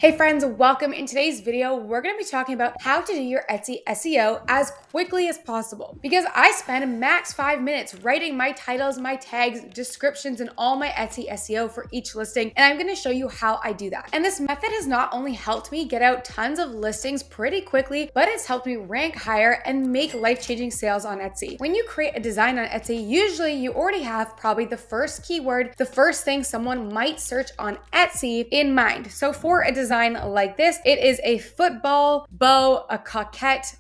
Hey friends, welcome. In today's video, we're going to be talking about how to do your Etsy SEO as quickly as possible because I spend max 5 minutes writing my titles, my tags, descriptions, and all my Etsy SEO for each listing, and I'm going to show you how I do that. And this method has not only helped me get out tons of listings pretty quickly, but it's helped me rank higher and make life-changing sales on Etsy. When you create a design on Etsy, usually you already have probably the first keyword, the first thing someone might search on Etsy in mind. So for a design like this, it is a football bow, a coquette,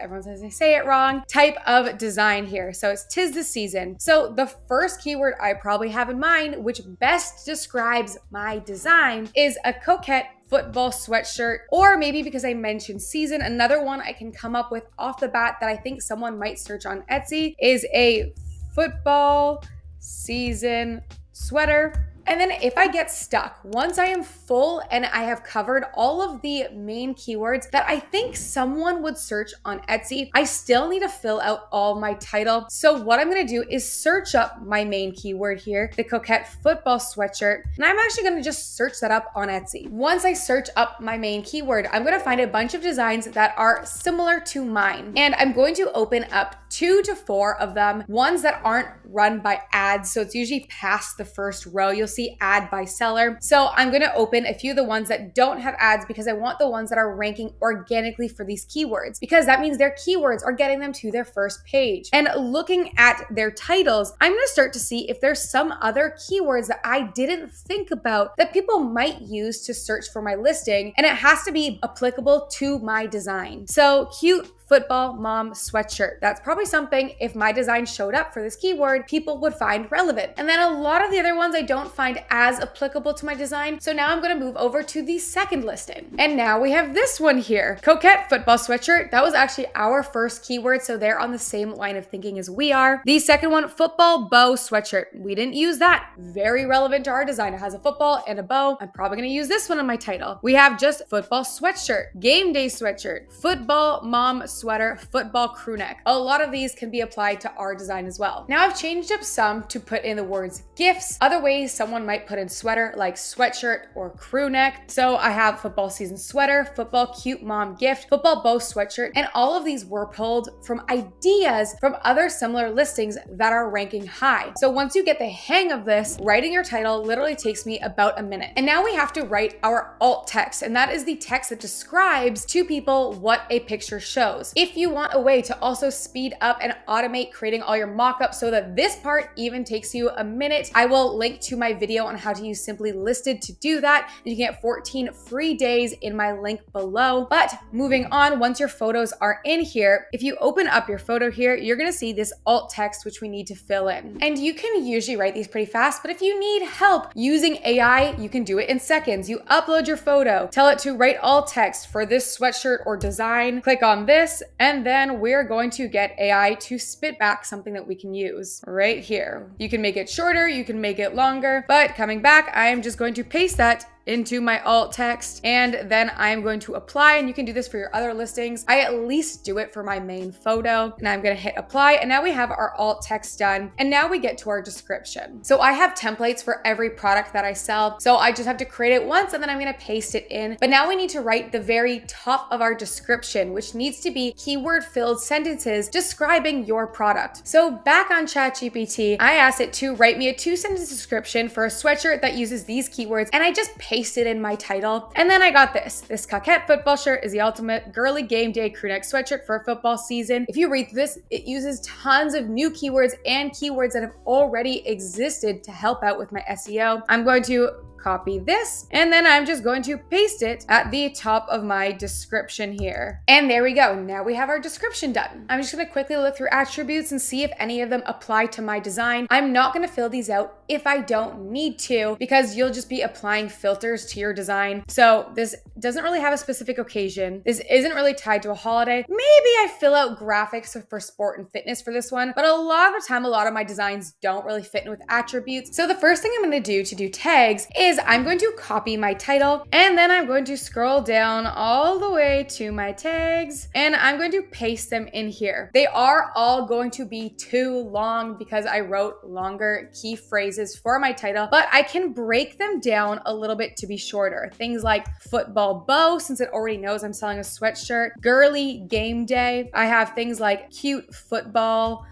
everyone says I say it wrong, type of design here. So it's 'tis the season. So the first keyword I probably have in mind, which best describes my design, is a coquette football sweatshirt, or maybe because I mentioned season, another one I can come up with off the bat that I think someone might search on Etsy is a football season sweater. And then if I get stuck, once I am full and I have covered all of the main keywords that I think someone would search on Etsy, I still need to fill out all my title. So what I'm gonna do is search up my main keyword here, the coquette football sweatshirt, and I'm actually gonna just search that up on Etsy. Once I search up my main keyword, I'm gonna find a bunch of designs that are similar to mine. And I'm going to open up 2 to 4 of them, ones that aren't run by ads. So it's usually past the first row. You'll see ad by seller. So I'm going to open a few of the ones that don't have ads because I want the ones that are ranking organically for these keywords, because that means their keywords are getting them to their first page. And looking at their titles, I'm going to start to see if there's some other keywords that I didn't think about that people might use to search for my listing. And it has to be applicable to my design. So cute football mom sweatshirt. That's probably something, if my design showed up for this keyword, people would find relevant. And then a lot of the other ones I don't find as applicable to my design. So now I'm gonna move over to the second listing. And now we have this one here, coquette football sweatshirt. That was actually our first keyword, so they're on the same line of thinking as we are. The second one, football bow sweatshirt. We didn't use that. Very relevant to our design. It has a football and a bow. I'm probably gonna use this one in my title. We have just football sweatshirt, game day sweatshirt, football mom sweater, football crew neck. A lot of these can be applied to our design as well. Now I've changed up some to put in the words gifts. Other ways someone might put in sweater, like sweatshirt or crew neck. So I have football season sweater, football cute mom gift, football bow sweatshirt, and all of these were pulled from ideas from other similar listings that are ranking high. So once you get the hang of this, writing your title literally takes me about a minute. And now we have to write our alt text, and that is the text that describes to people what a picture shows. If you want a way to also speed up and automate creating all your mockups so that this part even takes you a minute, I will link to my video on how to use Simply Listed to do that. You can get 14 free days in my link below. But moving on, once your photos are in here, if you open up your photo here, you're gonna see this alt text, which we need to fill in. And you can usually write these pretty fast, but if you need help using AI, you can do it in seconds. You upload your photo, tell it to write alt text for this sweatshirt or design, click on this, and then we're going to get AI to spit back something that we can use right here. You can make it shorter, you can make it longer, but coming back, I am just going to paste that into my alt text, and then I'm going to apply, and you can do this for your other listings. I at least do it for my main photo, and I'm gonna hit apply, and now we have our alt text done, and now we get to our description. So I have templates for every product that I sell, so I just have to create it once, and then I'm gonna paste it in. But now we need to write the very top of our description, which needs to be keyword-filled sentences describing your product. So back on ChatGPT, I asked it to write me a 2-sentence description for a sweatshirt that uses these keywords, and I just pasted in my title. And then I got this. This coquette football shirt is the ultimate girly game day crew neck sweatshirt for a football season. If you read this, it uses tons of new keywords and keywords that have already existed to help out with my SEO. I'm going to copy this, and then I'm just going to paste it at the top of my description here. And there we go. Now we have our description done. I'm just gonna quickly look through attributes and see if any of them apply to my design. I'm not gonna fill these out if I don't need to, because you'll just be applying filters to your design. So this doesn't really have a specific occasion. This isn't really tied to a holiday. Maybe I fill out graphics for sport and fitness for this one, but a lot of the time, a lot of my designs don't really fit in with attributes. So the first thing I'm gonna do to do tags is is I'm going to copy my title, and then I'm going to scroll down all the way to my tags, and I'm going to paste them in here. They are all going to be too long because I wrote longer key phrases for my title, but I can break them down a little bit to be shorter. Things like football bow, since it already knows I'm selling a sweatshirt, girly game day. I have things like cute football.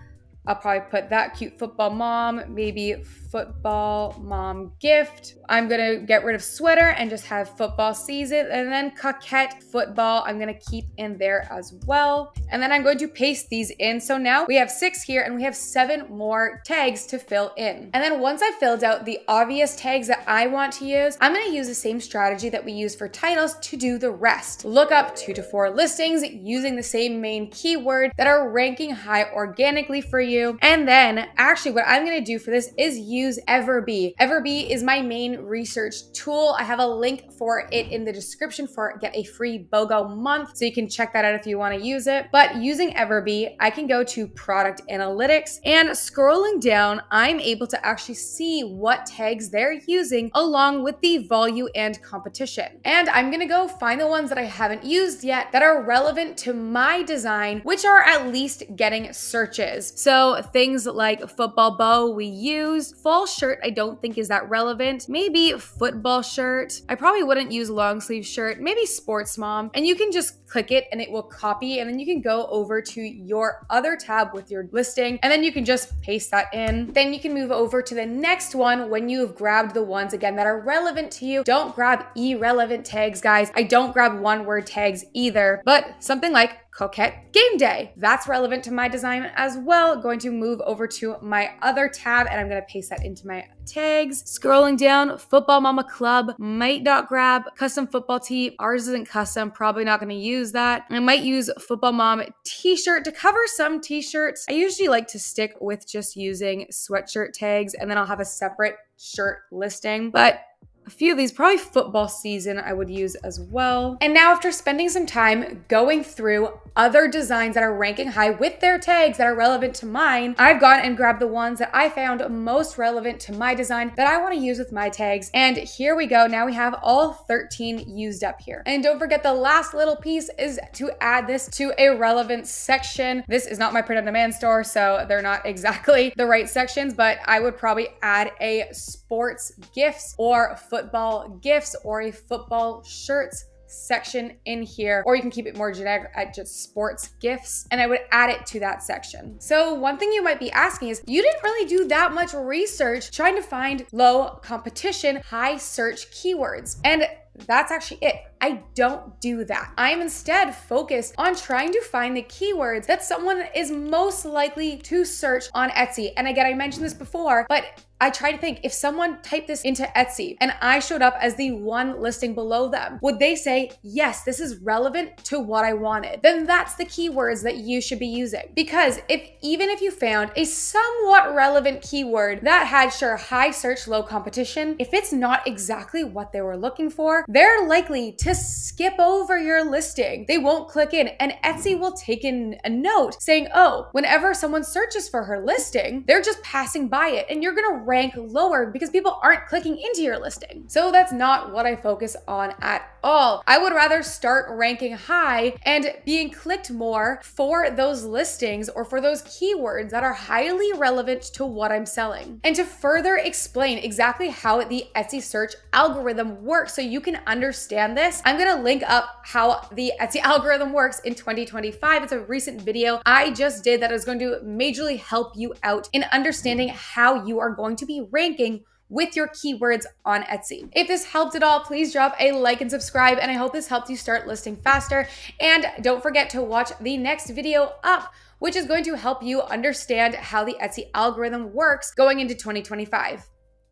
I'll probably put that cute football mom, maybe football mom gift. I'm gonna get rid of sweater and just have football season, and then coquette football I'm gonna keep in there as well. And then I'm going to paste these in. So now we have 6 here and we have 7 more tags to fill in. And then once I've filled out the obvious tags that I want to use, I'm gonna use the same strategy that we use for titles to do the rest. Look up 2 to 4 listings using the same main keyword that are ranking high organically for you. And then actually what I'm going to do for this is use Everbee. Everbee is my main research tool. I have a link for it in the description for get a free BOGO month. So you can check that out if you want to use it. But using Everbee, I can go to product analytics, and scrolling down, I'm able to actually see what tags they're using along with the volume and competition. And I'm going to go find the ones that I haven't used yet that are relevant to my design, which are at least getting searches. So things like football bow we use. Fall shirt I don't think is that relevant. Maybe football shirt. I probably wouldn't use long sleeve shirt. Maybe sports mom. And you can just click it and it will copy, and then you can go over to your other tab with your listing, and then you can just paste that in. Then you can move over to the next one when you have grabbed the ones again that are relevant to you. Don't grab irrelevant tags, guys. I don't grab one word tags either, but something like coquette game day. That's relevant to my design as well. Going to move over to my other tab and I'm going to paste that into my tags. Scrolling down, football mama club, might not grab custom football tee. Ours isn't custom, probably not going to use that. I might use football mom t-shirt to cover some t-shirts. I usually like to stick with just using sweatshirt tags, and then I'll have a separate shirt listing. But a few of these, probably football season, I would use as well. And now after spending some time going through other designs that are ranking high with their tags that are relevant to mine, I've gone and grabbed the ones that I found most relevant to my design that I want to use with my tags. And here we go. Now we have all 13 used up here. And don't forget, the last little piece is to add this to a relevant section. This is not my print on demand store, so they're not exactly the right sections, but I would probably add a sports gifts or football gifts or a football shirts section in here, or you can keep it more generic at just sports gifts, and I would add it to that section. So one thing you might be asking is, you didn't really do that much research trying to find low competition, high search keywords. And that's actually it. I don't do that. I'm instead focused on trying to find the keywords that someone is most likely to search on Etsy. And again, I mentioned this before, but I try to think, if someone typed this into Etsy and I showed up as the one listing below them, would they say, yes, this is relevant to what I wanted? Then that's the keywords that you should be using. Because even if you found a somewhat relevant keyword that had high search, low competition, if it's not exactly what they were looking for, they're likely to skip over your listing. They won't click in, and Etsy will take in a note saying, oh, whenever someone searches for her listing, they're just passing by it, and you're gonna rank lower because people aren't clicking into your listing. So that's not what I focus on at all. I would rather start ranking high and being clicked more for those listings or for those keywords that are highly relevant to what I'm selling. And to further explain exactly how the Etsy search algorithm works so you can understand this, I'm gonna link up how the Etsy algorithm works in 2025. It's a recent video I just did that is going to majorly help you out in understanding how you are going to be ranking with your keywords on Etsy. If this helped at all, please drop a like and subscribe, and I hope this helped you start listing faster. And don't forget to watch the next video up, which is going to help you understand how the Etsy algorithm works going into 2025.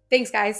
Thanks, guys.